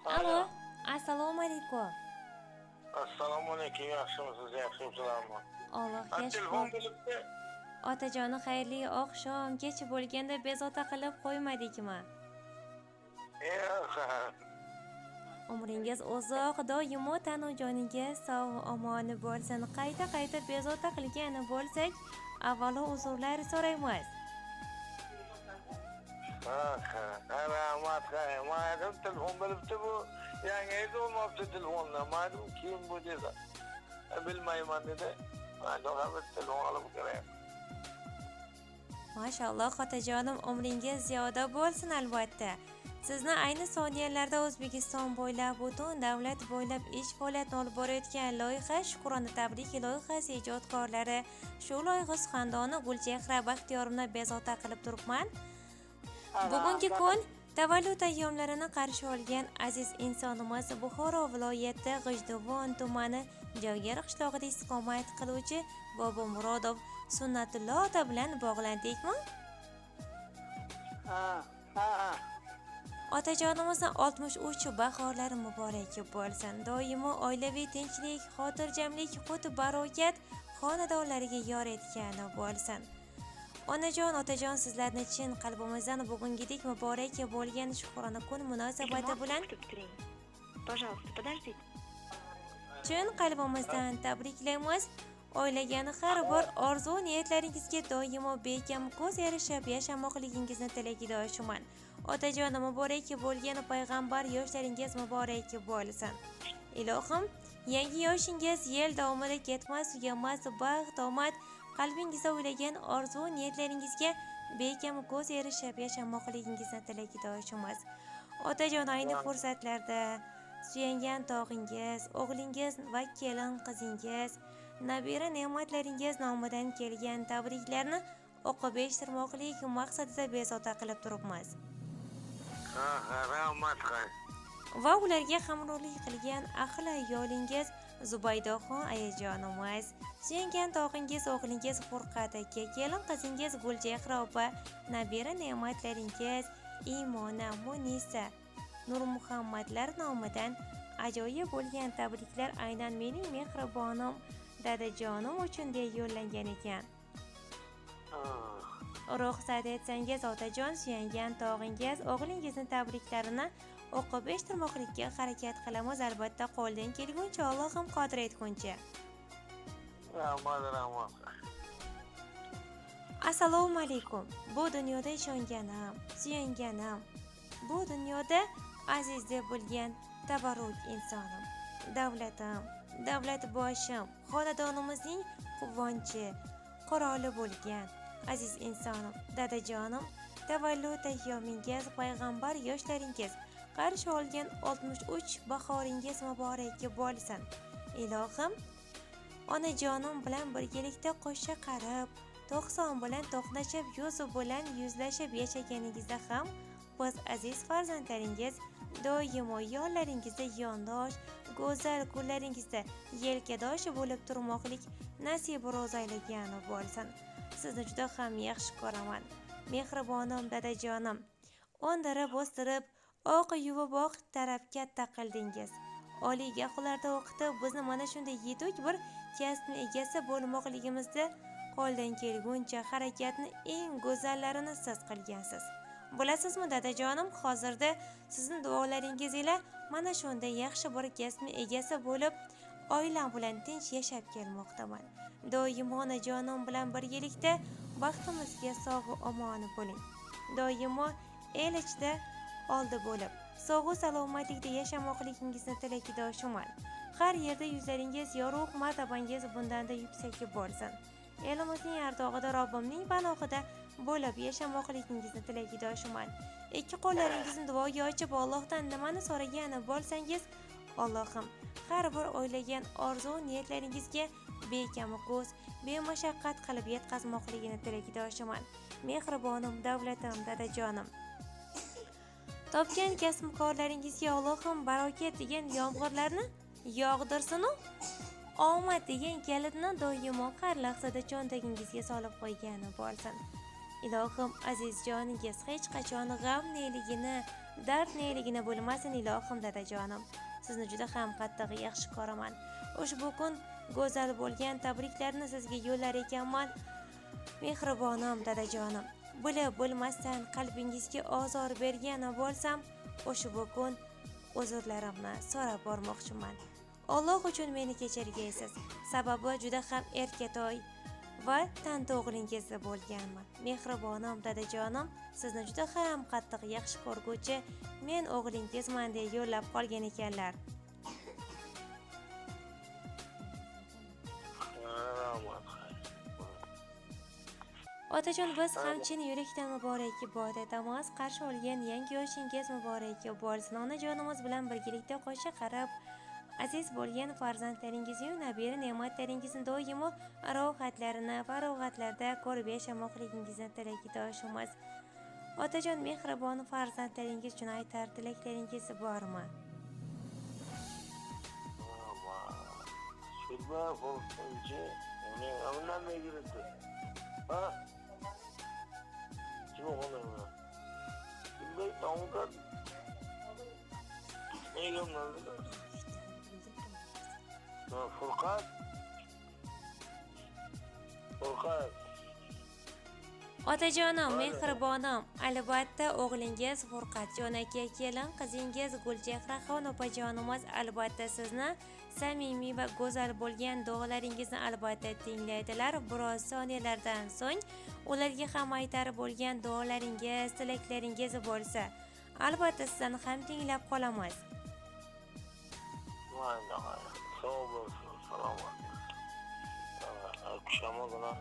Alo. Alo, assalomu alaykum. Assalomu alaykum. Yaxshimisiz? Yaxshimisilarmi? Allohga Telefon shukr. qilibdi. Otajonim xayrli oqshom. Kecha bo'lganda bezovta qilib qo'ymadikmi? Yo'q. Umringiz uzoq, doimo tanu joningiz sog' omoni bo'lsin. Qayta bezovta qilgan bo'lsak, avvalo uzrlar so'raymiz. Rahmat. Maydim telefon qilibdi bu. Yangi edi olmabdi telefonda. Maydim kim bu dedi. Bilmayman dedi. Maydim bir telefon olib kelaman. Mashalloh otajonim, umringiz ziyoda bo'lsin albatta. Sizni ayni soniyalarda O'zbekiston bo'ylab, butun davlat bo'ylab ish faoliyatini olib borayotgan loyiha Shukrona tabrik loyihasi ijodkorlari, shu loyiha suxandoni Gulchehra Baxtiyorovna bezovta qilib turibman. Bugungi kun tavallud ayyomlarini qarshi olgan aziz insonimiz Buxoro viloyati G'ijduvon tumani Javgar qishlog'ida istiqomat qiluvchi Bobomurodov Sunnatullo ota bilan bog'landikmi? Otajonimizning 63 bahorlari muborak bo'lsin. Doimo oilaviy tinchlik, xotirjamlik, qut barokat xonadonlariga yor etgan bo'lsin. Onajon, otajon, sizlarni chin qalbimizdan bugungidek muborak bo'lgan shukrona kun munosabati bilan chin qalbimizdan tabriklaymiz. Oilagan har bir orzu niyatlaringizga doimo bekam ko'z erishib yashamoqligingizni tilakdoshman. Otajonim, muborak bo'lgan payg'ambar yoshlaringiz muborak bo'lsin. Ilohim, yangi yoshingiz yil davomida ketmas, tugamas baxt, omad, qalbingizda o'ylagan orzu niyatlaringizga bekam ko'z erishib yashamoqligingizni tilakdoshimiz. Otajon, ayni fursatlarda suyangan tog'ingiz, o'g'lingiz va kelin qizingiz, nabira ne'matlaringiz nomidan kelgan tabriklarni o'qib eshittirmoqlik maqsadida bezovta qilib turibmiz. Rahmat. Va ularga hamrohlik qilgan ahli ayolingiz Zubaydoxon ayajonimiz, suyangan tog'ingiz, o'g'lingiz Furqat aka, kelin qizingiz Gulchehra opa, nabira ne'matlaringiz Imona, Munisa, Nurmuhammadlar nomidan ajoyib bo'lgan tabriklar aynan mening mehribonim dadajonim uchun deb yo'llangan ekan. Ruxsat etsangiz otajon, suyangan tog'ingiz, o'g'lingizni tabriklarini o'qib eshittirmoqlikka harakat qilamiz, albatta qo'ldan kelguncha, Allohim qodir etguncha. Rahmat. Assalomu alaykum. Bu dunyoda ishonganim, suyanganim, bu dunyoda aziz deb bilgan tabarruk insonim, davlatim, davlat boshim, xonadonimizning quvonchi, quroli bo'lgan aziz insonim, dadajonim, tavallud ayyomingiz, payg'ambar yoshlaringiz qarshi olgan 63 bahoringiz muborak bo'lsin. Ilohim, onajonim bilan birgalikda qo'sha qarib, 90 bilan to'qnashib, yuzi bilan yuzlashib yashaganingizda ham biz aziz farzandlaringiz doimo yonlaringizda yondosh, go'zal kunlaringizda yelkadosh bo'lib turmoqlik nasib ro'z aylagan bo'lsin. Sizni juda ham yaxshi ko'raman. Mehribonim dadajonim, o'ndirib o'stirib, oq yuvib oq tarafga taqildingiz. Oliy gohlarda o'qitib, bizni mana shunday yetuk bir kasbning egasi bo'lmoqligimizda qo'ldan kelguncha harakatni eng go'zallarini siz qilgansiz. Bilasizmi dadajonim, hozirda sizning duolaringiz ila mana shunday yaxshi bir kasbning egasi bo'lib, oilam bilan tinch yashab kelmoqdaman. Doimo onajonim bilan birgalikda baxtimizga sog' omon bo'ling. Doimo el ichida oldi bo'lib, sog' salomatlikda yashamoqligingizni tilakdoshiman. Har yerda yuzlaringiz yorug', martabangiz bundanda yuksak bo'lsin. Elimizning ardog'ida, Robbimning panohida bo'lib yashamoqligingizni tilakdoshiman. Ikki qo'llaringizni duoga ochib, Allohdan nimani so'ragan bo'lsangiz, Allohim har bir o'ylagan orzu niyatlaringizga bekam ko'z, bemashaqqat qilib yetkazmoqligini tilakdoshiman. Mehribonim, davlatim, dadajonim. Topgan kasb-korlaringizga Allohim barokat degan yomg'irlarni yog'dirsin-u, omad degan kalitni doimo har lahzada cho'ntagingizga solib qo'ygani bo'lsin. Ilohim azizjoningiz hech qachon g'am neligini, dard neligini bo'lmasin ilohim dadajonim. Sizni juda ham qattiq yaxshi ko'raman. Ushbu kun go'zal bo'lgan tabriklarni sizga yo'llar ekanman. Mehribonim dadajonim. Bilib bo'lmasdan qalbingizga ozor bergan bo'lsam, ushbu kun uzrlarimni so'rab bormoqchiman. Alloh uchun meni kechirgaysiz. Sababi juda ham erkatoy va tanto'g'lingiz bo'lganman. Mehribonim dadajonim, sizni juda ham qattiq yaxshi ko'rguvchi men o'g'lingizman deb yo'llab qolgan ekanlar. Otajon, biz ham chin yurakdan muborak ibod etamiz. Qarshi olgan yangi yoshingiz muborak bo'lsin. Onajonimiz bilan birgalikda qo'sha qarab aziz bo'lgan farzandlaringizni, nabira ne'matlaringizni doimo rohatlarini, farog'atlarda ko'rib yashamoqligingizni tilakdoshimiz. Otajon, mehribon farzandlaringiz uchun aytar tilaklaringiz bormi? Furqat. Otajonim, mehribonim, albatta o'g'lingiz Furqatjon aka, kelin qizingiz Gulchehraxon opajonimiz albatta sizni samimiy va go'zal bo'lgan duolaringizni albatta tinglaydilar. Biroz soniyalardan so'ng ularga ham aytar bo'lgan duolaringiz, tilaklaringiz bo'lsa, albatta sizlarni ham tinglab qolamiz. Sağ olasın, selamat. Akşama kadar.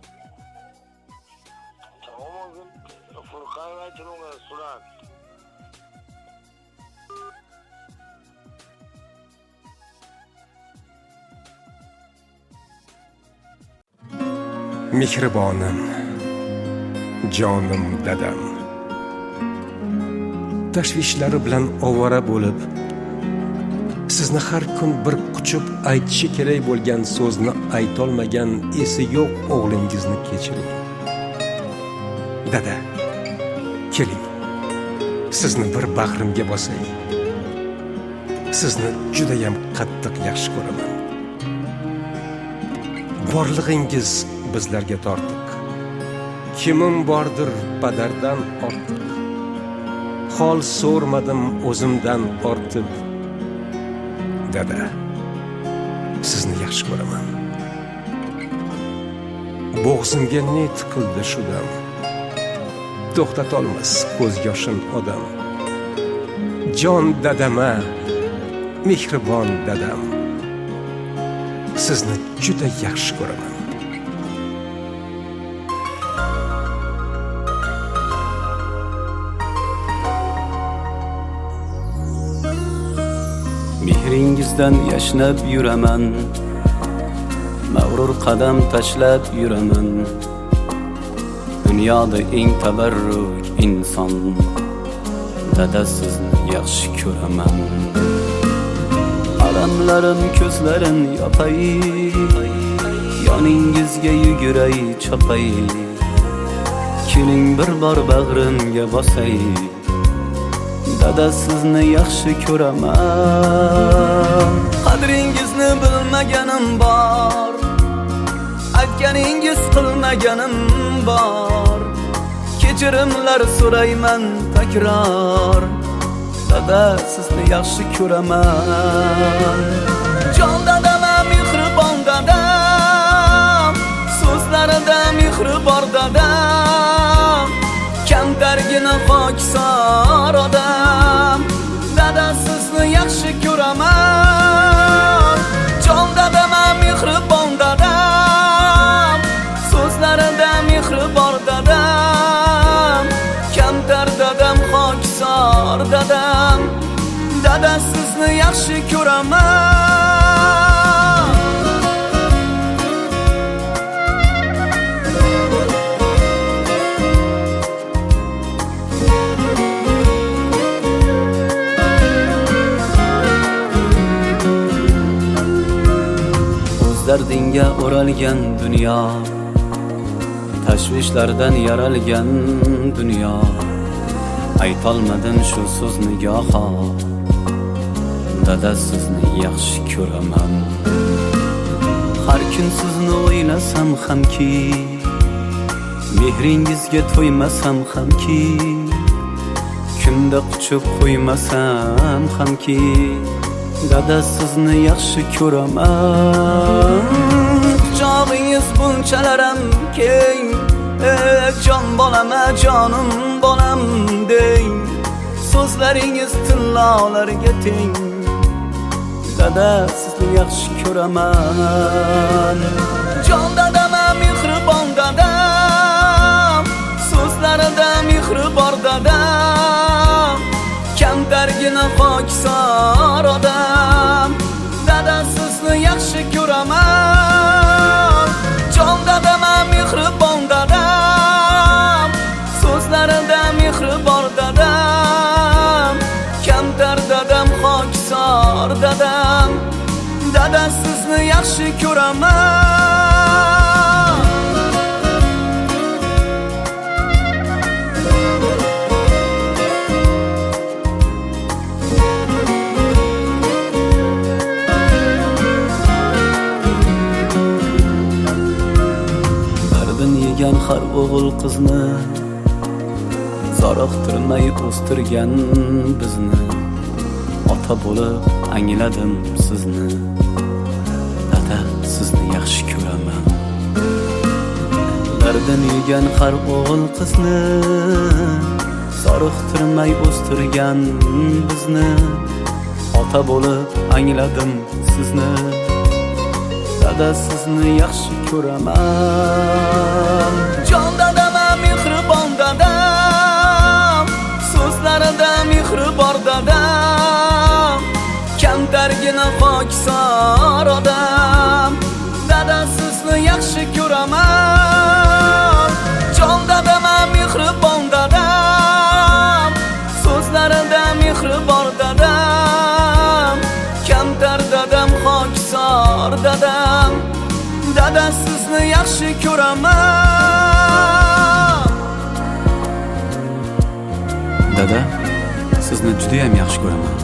Tamam o gün Furkan ve Çını'nın Surat. Mehribonim, jonim dadam. Tashvishlari bilan ovora bo'lib, sizni har kun bir quchib aytishi kerak bo'lgan so'zni aytolmagan esi yo'q o'g'lingizni kechiring. Dada, keling, sizni bir bag'rimga bosay. Sizni juda ham qattiq yaxshi ko'raman. Borlig'ingiz bizlarga tortiq. Kimim bordir padardan ortiq. Hol so'rmadim o'zimdan ortib. Dada, sizni yaxshi ko'raman. Bo'g'zimga ne tiqildi shu dam. To'xtatolmas ko'z yoshim odam. Jon dadama, mehribon dadam. Sizni juda yaxshi ko'raman. Mehringizdan yashnab yuraman, mag'rur qadam tashlab yuraman. Dunyoda eng tabarruk inson, dada sizni yaxshi ko'raman. Alamlarim ko'zlarin yopay, yoningizga yuguray chopay. Keling bir bor bag'rimga bosay, dada sizni yaxshi ko'raman. Qadringizni bilmaganim bor, aytganingiz qilmaganim bor. Kechirimlar so'rayman takror, dada sizni yaxshi ko'raman. Jon dadam, mehribon dadam, so'zlarida mehr bor dadam. Kamtargina pokisor odam, dada sizni yaxshi ko'raman. Jon dadam, mehribon dadam, so'zlarida mehr bor dadam. Kamtar dadam, pokisor dadam, dada sizni yaxshi ko'raman. Dardinga o'ralgan dunyo, tashvishlardan yaralgan dunyo. Aytolmadim shu so'zni goho, dada sizni yaxshi ko'raman. Har kun sizni o'ylasam hamki, mehringizga to'ymasam hamki, kunda quchib qo'ymasam hamki, dada sizni yaxshi ko'raman. Quchog'ingiz bunchalaram keng, jon bolama jonim bolam deng. So'zlaringiz tillolarga teng, dada sizni yaxshi ko'raman. Jon dadam, mehribon dadam, so'zlarida mehri bor dadam. Kamtargina pokisor odam, dada sizni yaxshi ko'raman. Jon dadam, mehribon dadam, so'zlarida mehri bor dadam. Kamtar dadam, pokisor dadam, dada sizni yaxshi ko'raman. Yegan har o'g'il qizni, zoriqtirmay o'stirgan bizni. Ota bo'lib angladim sizni, dada sizni yaxshi ko'raman. Lardan yegan har o'g'il qizni, zoriqtirmay o'stirgan bizni. Ota bo'lib angladim sizni, dada sizni yaxshi ko'raman. Jon dadam, mehribon dadam, so'zlarida mehri bor dadam. Kamtargina pokisor odam, dada sizni yaxshi ko'raman. Jon dadam, mehribon dadam, so'zlarida mehri bor dadam. Kamtar dadam, pokisor dadam, dada sizni yaxshi ko'raman. Dada sizni juda ham yaxshi ko'raman.